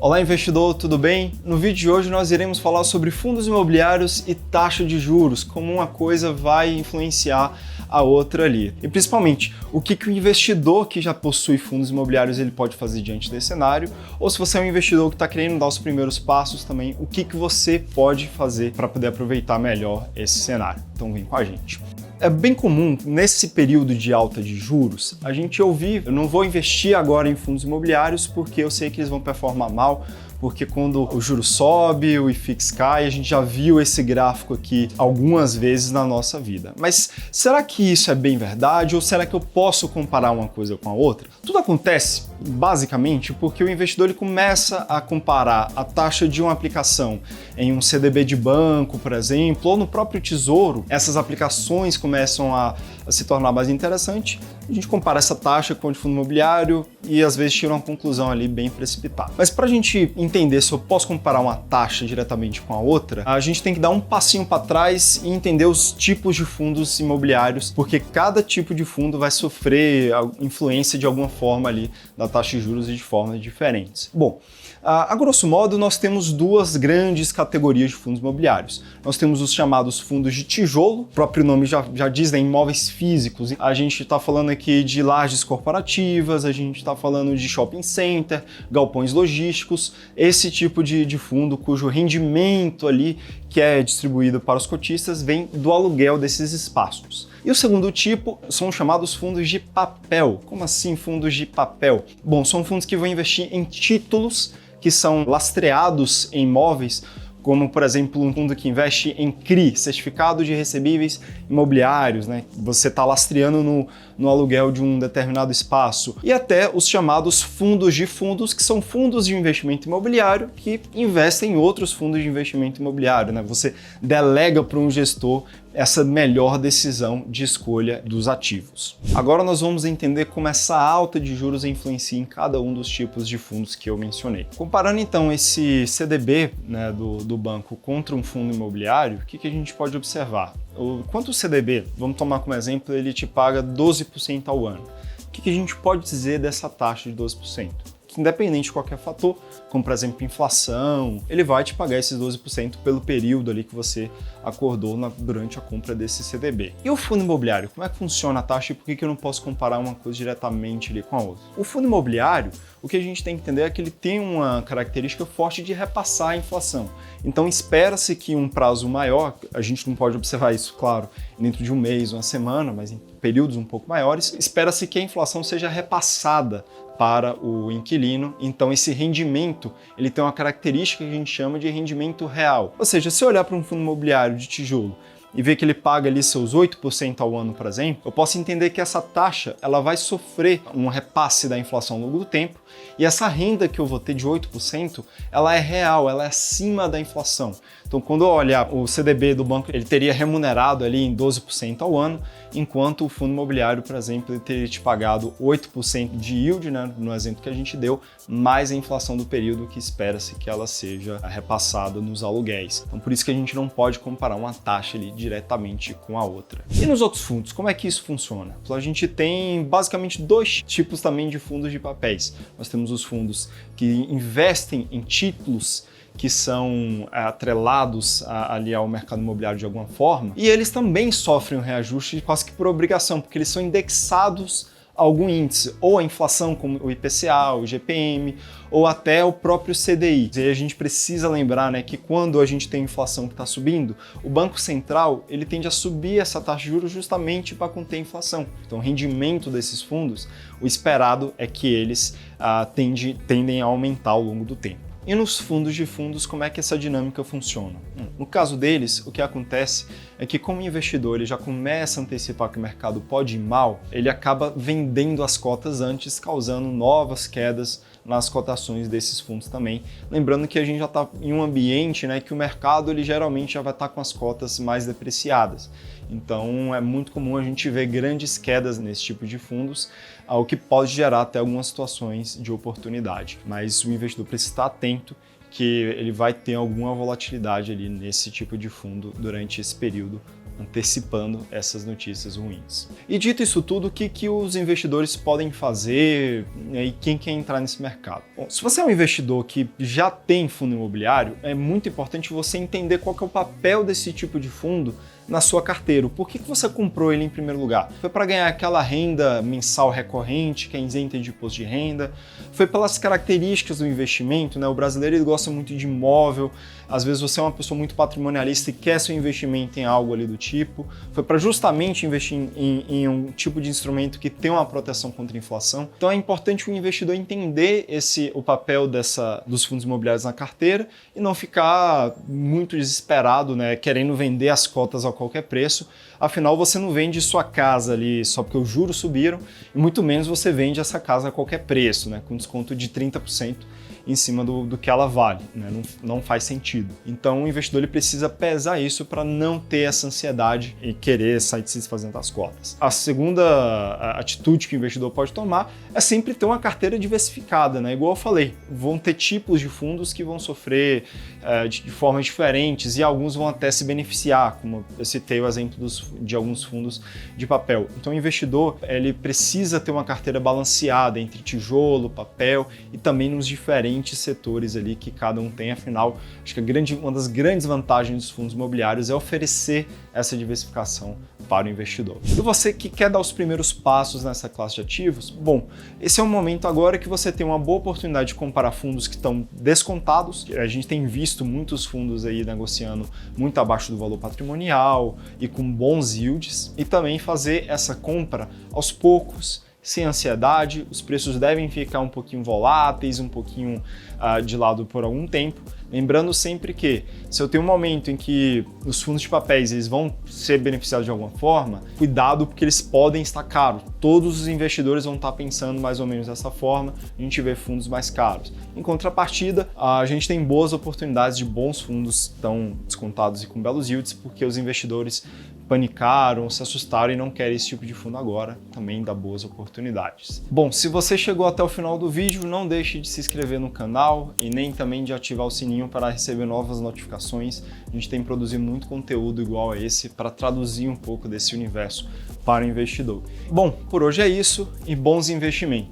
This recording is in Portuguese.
Olá investidor, tudo bem? No vídeo de hoje nós iremos falar sobre fundos imobiliários e taxa de juros, como uma coisa vai influenciar a outra ali. E principalmente, o que o investidor que já possui fundos imobiliários ele pode fazer diante desse cenário, ou se você é um investidor que está querendo dar os primeiros passos também, o que você pode fazer para poder aproveitar melhor esse cenário. Então vem com a gente. É bem comum, nesse período de alta de juros, a gente ouvir, eu não vou investir agora em fundos imobiliários porque eu sei que eles vão performar mal, porque quando o juro sobe, o IFIX cai, a gente já viu esse gráfico aqui algumas vezes na nossa vida. Mas será que isso é bem verdade ou será que eu posso comparar uma coisa com a outra? Tudo acontece, basicamente, porque o investidor ele começa a comparar a taxa de uma aplicação em um CDB de banco, por exemplo, ou no próprio Tesouro. Essas aplicações começam a se tornar mais interessantes. A gente compara essa taxa com o de fundo imobiliário e às vezes tira uma conclusão ali bem precipitada. Mas para a gente entender se eu posso comparar uma taxa diretamente com a outra, a gente tem que dar um passinho para trás e entender os tipos de fundos imobiliários, porque cada tipo de fundo vai sofrer influência de alguma forma ali da taxa de juros e de formas diferentes. Bom, a grosso modo, nós temos duas grandes categorias de fundos imobiliários. Nós temos os chamados fundos de tijolo, o próprio nome já diz, né, imóveis físicos. A gente está falando aqui de lajes corporativas, a gente está falando de shopping center, galpões logísticos, esse tipo de fundo cujo rendimento ali que é distribuído para os cotistas vem do aluguel desses espaços. E o segundo tipo são os chamados fundos de papel. Como assim fundos de papel? Bom, são fundos que vão investir em títulos que são lastreados em imóveis, como, por exemplo, um fundo que investe em CRI, Certificado de Recebíveis Imobiliários, né? Você está lastreando no aluguel de um determinado espaço. E até os chamados fundos de fundos, que são fundos de investimento imobiliário que investem em outros fundos de investimento imobiliário, né? Você delega para um gestor essa melhor decisão de escolha dos ativos. Agora nós vamos entender como essa alta de juros influencia em cada um dos tipos de fundos que eu mencionei. Comparando então esse CDB, né, do banco contra um fundo imobiliário, o que a gente pode observar? Quanto o CDB, vamos tomar como exemplo, ele te paga 12% ao ano. O que a gente pode dizer dessa taxa de 12%? Independente de qualquer fator, como por exemplo inflação, ele vai te pagar esses 12% pelo período ali que você acordou durante a compra desse CDB. E o fundo imobiliário, como é que funciona a taxa e por que eu não posso comparar uma coisa diretamente ali com a outra? O fundo imobiliário, o que a gente tem que entender é que ele tem uma característica forte de repassar a inflação. Então espera-se que um prazo maior, a gente não pode observar isso, claro, dentro de um mês, uma semana, mas em períodos um pouco maiores, espera-se que a inflação seja repassada para o inquilino, então esse rendimento ele tem uma característica que a gente chama de rendimento real. Ou seja, se eu olhar para um fundo imobiliário de tijolo e ver que ele paga ali seus 8% ao ano, por exemplo, eu posso entender que essa taxa ela vai sofrer um repasse da inflação ao longo do tempo e essa renda que eu vou ter de 8%, ela é real, ela é acima da inflação. Então, quando eu olhar o CDB do banco, ele teria remunerado ali em 12% ao ano, enquanto o fundo imobiliário, por exemplo, ele teria te pagado 8% de yield, né, no exemplo que a gente deu, mais a inflação do período que espera-se que ela seja repassada nos aluguéis. Então, por isso que a gente não pode comparar uma taxa ali diretamente com a outra. E nos outros fundos, como é que isso funciona? Então, a gente tem basicamente dois tipos também de fundos de papéis. Nós temos os fundos que investem em títulos que são atrelados ali ao mercado imobiliário de alguma forma, e eles também sofrem um reajuste quase que por obrigação, porque eles são indexados a algum índice, ou a inflação como o IPCA, o IGPM, ou até o próprio CDI. E a gente precisa lembrar, né, que quando a gente tem inflação que está subindo, o Banco Central ele tende a subir essa taxa de juros justamente para conter a inflação. Então o rendimento desses fundos, o esperado é que eles tendem a aumentar ao longo do tempo. E nos fundos de fundos, como é que essa dinâmica funciona? No caso deles, o que acontece é que como o investidor ele já começa a antecipar que o mercado pode ir mal, ele acaba vendendo as cotas antes, causando novas quedas nas cotações desses fundos também. Lembrando que a gente já está em um ambiente, né, que o mercado ele geralmente já vai estar com as cotas mais depreciadas. Então é muito comum a gente ver grandes quedas nesse tipo de fundos, o que pode gerar até algumas situações de oportunidade. Mas o investidor precisa estar atento que ele vai ter alguma volatilidade ali nesse tipo de fundo durante esse período antecipando essas notícias ruins. E dito isso tudo, o que os investidores podem fazer, né, e quem quer entrar nesse mercado? Bom, se você é um investidor que já tem fundo imobiliário, é muito importante você entender qual que é o papel desse tipo de fundo na sua carteira. Por que você comprou ele em primeiro lugar? Foi para ganhar aquela renda mensal recorrente, que é isenta de imposto de renda? Foi pelas características do investimento, né? O brasileiro ele gosta muito de imóvel, às vezes você é uma pessoa muito patrimonialista e quer seu investimento em algo ali do tipo. Foi para justamente investir em um tipo de instrumento que tem uma proteção contra a inflação. Então é importante o investidor entender o papel dos fundos imobiliários na carteira e não ficar muito desesperado, né, querendo vender as cotas a qualquer preço. Afinal, você não vende sua casa ali só porque os juros subiram, e muito menos você vende essa casa a qualquer preço, né, com desconto de 30% em cima do que ela vale, né? Não faz sentido. Então o investidor ele precisa pesar isso para não ter essa ansiedade e querer sair se desfazendo das cotas. A segunda atitude que o investidor pode tomar é sempre ter uma carteira diversificada, né? Igual eu falei, vão ter tipos de fundos que vão sofrer de formas diferentes e alguns vão até se beneficiar, como eu citei o exemplo de alguns fundos de papel. Então o investidor ele precisa ter uma carteira balanceada entre tijolo, papel e também nos diferentes setores ali que cada um tem. Afinal, acho que uma das grandes vantagens dos fundos imobiliários é oferecer essa diversificação para o investidor. E você que quer dar os primeiros passos nessa classe de ativos, bom, esse é um momento agora que você tem uma boa oportunidade de comparar fundos que estão descontados. A gente tem visto muitos fundos aí negociando muito abaixo do valor patrimonial e com bons yields, e também fazer essa compra aos poucos, sem ansiedade. Os preços devem ficar um pouquinho voláteis, um pouquinho de lado por algum tempo. Lembrando sempre que, se eu tenho um momento em que os fundos de papéis eles vão ser beneficiados de alguma forma, cuidado porque eles podem estar caros. Todos os investidores vão estar pensando mais ou menos dessa forma, a gente vê fundos mais caros. Em contrapartida, a gente tem boas oportunidades de bons fundos tão descontados e com belos yields, porque os investidores panicaram, se assustaram e não querem esse tipo de fundo agora, também dá boas oportunidades. Bom, se você chegou até o final do vídeo, não deixe de se inscrever no canal e nem também de ativar o sininho para receber novas notificações. A gente tem produzido muito conteúdo igual a esse para traduzir um pouco desse universo para o investidor. Bom, por hoje é isso e bons investimentos.